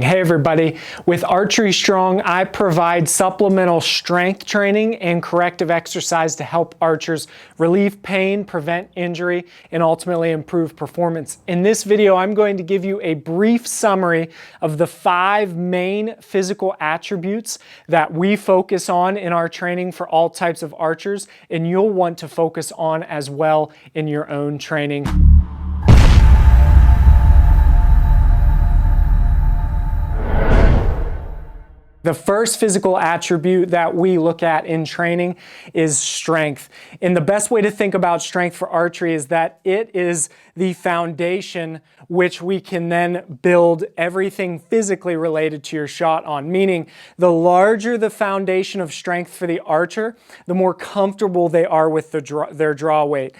Hey everybody, with Archery Strong, I provide supplemental strength training and corrective exercise to help archers relieve pain, prevent injury, and ultimately improve performance. In this video, I'm going to give you a brief summary of the 5 main physical attributes that we focus on in our training for all types of archers, and you'll want to focus on as well in your own training. The first physical attribute that we look at in training is strength. And the best way to think about strength for archery is that it is the foundation which we can then build everything physically related to your shot on. Meaning, the larger the foundation of strength for the archer, the more comfortable they are with their draw weight.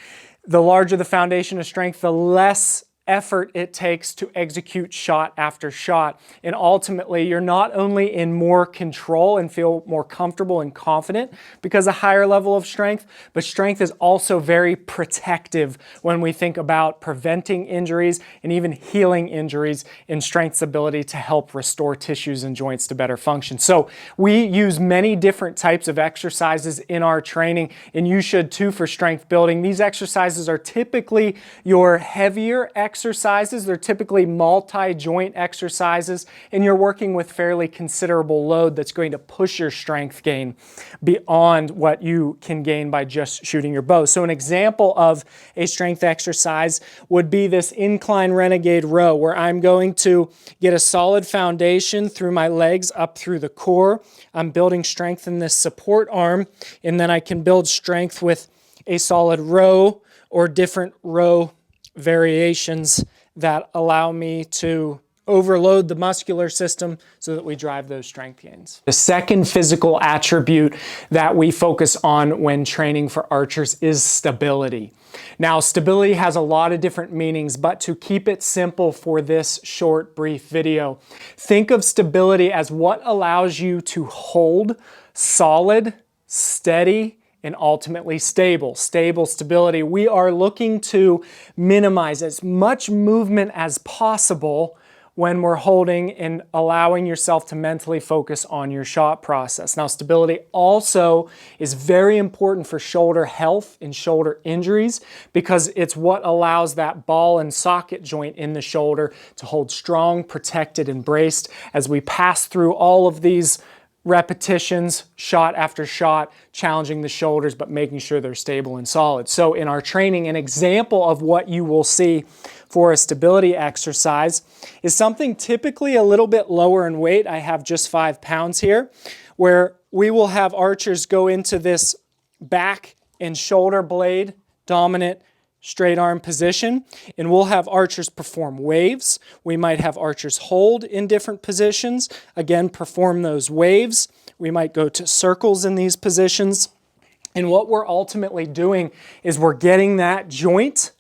The larger the foundation of strength, the less effort it takes to execute shot after shot. And ultimately, you're not only in more control and feel more comfortable and confident because of a higher level of strength, but strength is also very protective when we think about preventing injuries and even healing injuries in strength's ability to help restore tissues and joints to better function. So we use many different types of exercises in our training, and you should too for strength building. These exercises are typically your heavier exercises. They're typically multi-joint exercises, and you're working with fairly considerable load that's going to push your strength gain beyond what you can gain by just shooting your bow. So an example of a strength exercise would be this incline renegade row, where I'm going to get a solid foundation through my legs up through the core. I'm building strength in this support arm, and then I can build strength with a solid row or different row variations that allow me to overload the muscular system so that we drive those strength gains. The second physical attribute that we focus on when training for archers is stability. Now, stability has a lot of different meanings, but to keep it simple for this short, brief video, think of stability as what allows you to hold solid, steady, and ultimately stable stability. We are looking to minimize as much movement as possible when we're holding and allowing yourself to mentally focus on your shot process. Now, stability also is very important for shoulder health and shoulder injuries because it's what allows that ball and socket joint in the shoulder to hold strong, protected, and braced as we pass through all of these repetitions, shot after shot, challenging the shoulders, but making sure they're stable and solid. So in our training, an example of what you will see for a stability exercise is something typically a little bit lower in weight. I have just 5 pounds here, where we will have archers go into this back and shoulder blade dominant straight arm position, and we'll have archers perform waves. We might have archers hold in different positions, again perform those waves. We might go to circles in these positions, and what we're ultimately doing is we're getting that joint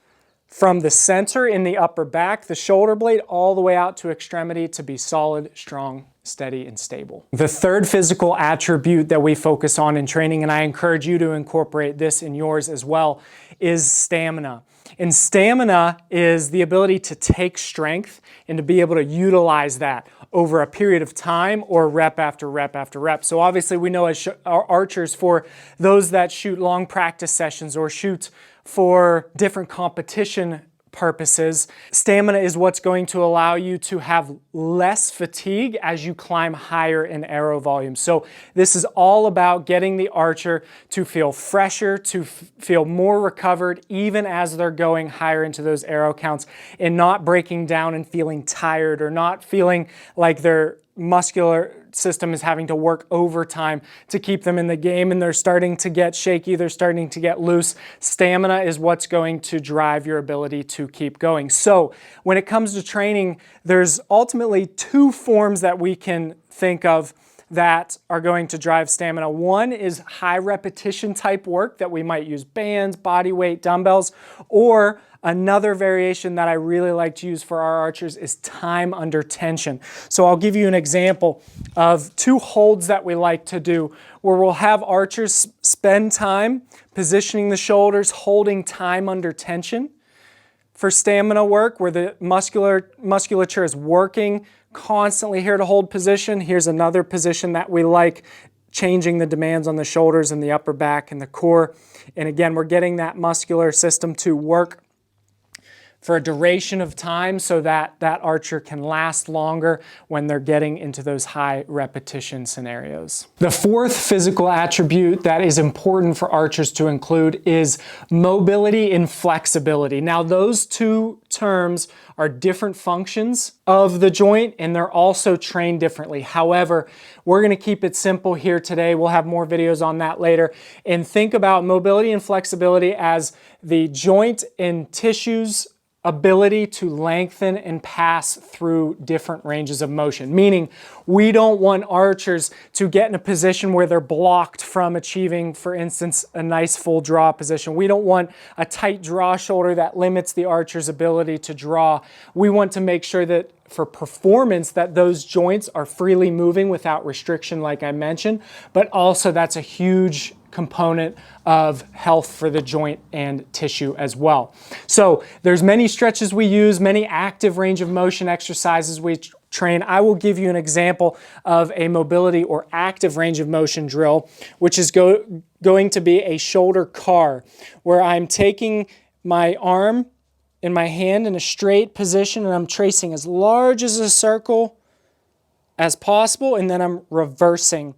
from the center in the upper back, the shoulder blade, all the way out to extremity to be solid, strong, steady, and stable. The third physical attribute that we focus on in training, and I encourage you to incorporate this in yours as well, is stamina. And stamina is the ability to take strength and to be able to utilize that over a period of time or rep after rep after rep. So obviously we know as archers, for those that shoot long practice sessions or shoot for different competition purposes, stamina is what's going to allow you to have less fatigue as you climb higher in arrow volume. So this is all about getting the archer to feel fresher, to feel more recovered even as they're going higher into those arrow counts, and not breaking down and feeling tired or not feeling like their muscular system is having to work overtime to keep them in the game and they're starting to get shaky, they're starting to get loose. Stamina is what's going to drive your ability to keep going. So when it comes to training, there's ultimately 2 forms that we can think of that are going to drive stamina. One is high repetition type work that we might use bands, body weight, dumbbells, or another variation that I really like to use for our archers is time under tension. So I'll give you an example of 2 holds that we like to do where we'll have archers spend time positioning the shoulders, holding time under tension for stamina work where the musculature is working constantly here to hold position. Here's another position that we like, changing the demands on the shoulders and the upper back and the core. And again, we're getting that muscular system to work for a duration of time so that that archer can last longer when they're getting into those high repetition scenarios. The fourth physical attribute that is important for archers to include is mobility and flexibility. Now, those two terms are different functions of the joint, and they're also trained differently. However, we're going to keep it simple here today. We'll have more videos on that later. And think about mobility and flexibility as the joint and tissues ability to lengthen and pass through different ranges of motion. Meaning, we don't want archers to get in a position where they're blocked from achieving, for instance, a nice full draw position. We don't want a tight draw shoulder that limits the archer's ability to draw. We want to make sure that for performance that those joints are freely moving without restriction, like I mentioned, but also that's a huge component of health for the joint and tissue as well. So there's many stretches we use, many active range of motion exercises we train. I will give you an example of a mobility or active range of motion drill, which is going to be a shoulder car, where I'm taking my arm in my hand in a straight position and I'm tracing as large as a circle as possible, and then I'm reversing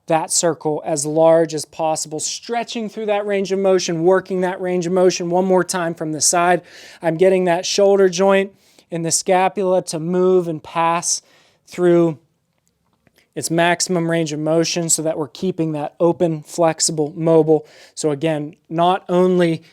that circle as large as possible, stretching through that range of motion, working that range of motion one more time from the side. I'm getting that shoulder joint and the scapula to move and pass through its maximum range of motion so that we're keeping that open, flexible, mobile. So again, not only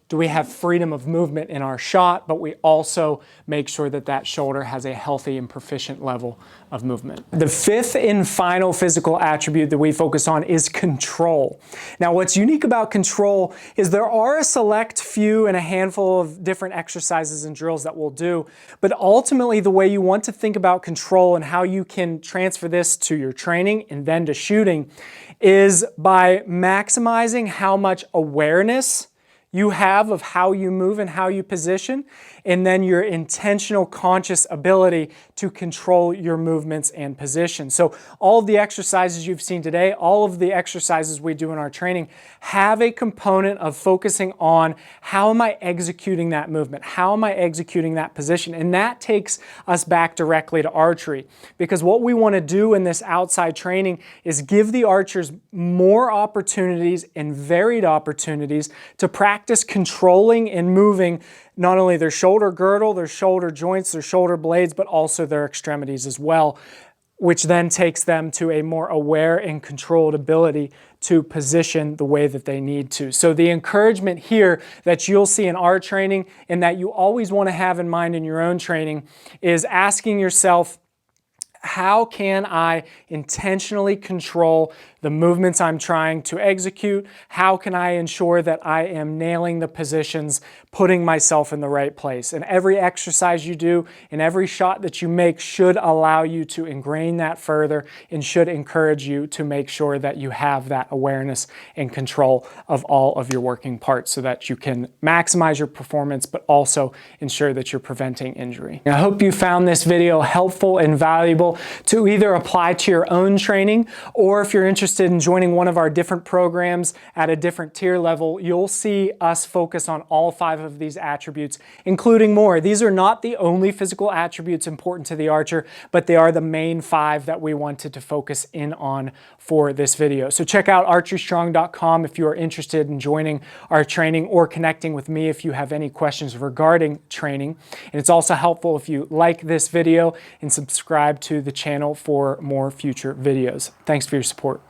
do we have freedom of movement in our shot, but we also make sure that that shoulder has a healthy and proficient level of movement. The fifth and final physical attribute that we focus on is control. Now, what's unique about control is there are a select few and a handful of different exercises and drills that we'll do, but ultimately the way you want to think about control and how you can transfer this to your training and then to shooting is by maximizing how much awareness you have of how you move and how you position, and then your intentional conscious ability to control your movements and position. So all of the exercises you've seen today, all of the exercises we do in our training have a component of focusing on how am I executing that movement? How am I executing that position? And that takes us back directly to archery, because what we want to do in this outside training is give the archers more opportunities and varied opportunities to practice controlling and moving not only their shoulder girdle, their shoulder joints, their shoulder blades, but also their extremities as well, which then takes them to a more aware and controlled ability to position the way that they need to. So the encouragement here that you'll see in our training and that you always want to have in mind in your own training is asking yourself, how can I intentionally control the movements I'm trying to execute? How can I ensure that I am nailing the positions, putting myself in the right place? And every exercise you do and every shot that you make should allow you to ingrain that further and should encourage you to make sure that you have that awareness and control of all of your working parts so that you can maximize your performance, but also ensure that you're preventing injury. I hope you found this video helpful and valuable to either apply to your own training, or if you're interested in joining one of our different programs at a different tier level, you'll see us focus on all 5 of these attributes, including more. These are not the only physical attributes important to the archer, but they are the main 5 that we wanted to focus in on for this video. So check out archerystrong.com if you are interested in joining our training or connecting with me if you have any questions regarding training. And it's also helpful if you like this video and subscribe to the channel for more future videos. Thanks for your support.